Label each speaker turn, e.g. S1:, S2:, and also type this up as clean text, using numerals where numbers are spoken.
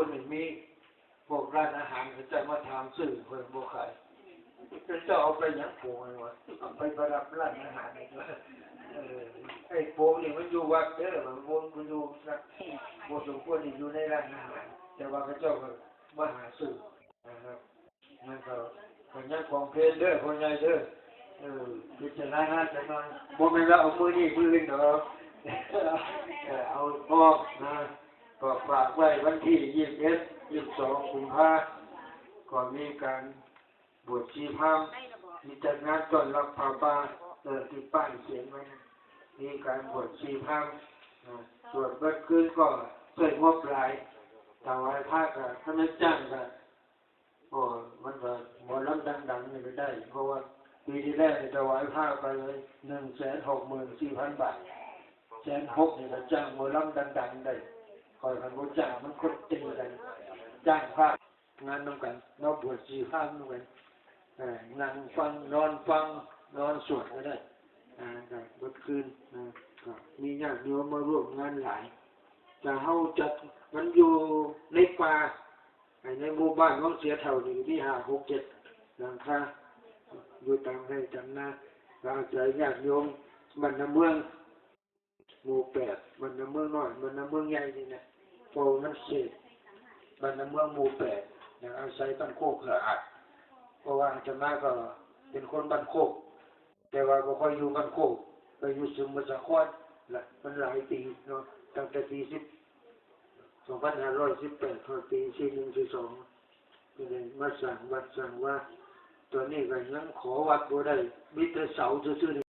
S1: คนหนึ่งมีพวกร้านอาหารเขาจะมาถามซื้อเพิ่นบ่ขายจะเอาไปหยังโปงวะเอาไปประดับร้านอาหารนี่วะไอ้โปงนี่มันอยู่วัดเด้อมันอยู่สักบ่สมควรที่อยู่ในร้านอาหารแต่ว่าเขาเจ้าก็มาหาซื้อนะครับนั่นก็ยังของเพลเด้อคนใหญ่เด้อพิจารณาจังหน่อยบ่แม่นว่าเอามือนี่มืออื่นดอกเอาออกนะก็ฝากไว้วันที่21 22กุมภาพันธ์ก็มีการบวชชีพรามมีจัดงานต้อนรับพระป่าที่ป้ายเขียนไว้นะมีการบวชชีพรามสวดเบิดคืนก็เปิดงบหลายถวายพระก็ถ้าไม่จ้างก็มันก็หมอลำดังๆนี่ไม่ได้เพราะว่าปีที่แรกถวายพระไปเลย164,000 บาท160,000นี่ก็จ้างหมอลำดังๆได้คอยพันบ่จ้างมันคนตีกันจ้างพระงานน้ำกันนอกบวชชีพรามน้ำกันนั่งฟังนอนสวดก็ได้เบิดคืนก็มีญาติโยมมาร่วมงานหลายจะเฮาจัดมันอยู่ในป่าในหมู่บ้านของเสียเท่านี่มี5 6 7หลังคาอยู่ตามไร่ตามนาเราเจอญาติโยมบ้านน้ำเมืองหมู่8บ้านน้ำเมืองน้อยบ้านน้ำเมืองใหญ่นี่นะโพมันเสพบ้านน้ำเมืองหมู่8อย่างอาศัยบ้านโคกสะอาดเพราะว่าอาตมาก็เป็นคนบ้านโคกแต่ว่าบ่ค่อยอยู่บ้านโคกไปอยู่สมุทรสาครละมันหลายปีเนาะตั้งแต่ปี2518ถึงปี41 42ก็เลยมาสั่งวัดสั่งว่าตอนนี้ก็ยังขอวัดบ่ได้มีแต่เสาซื่อๆ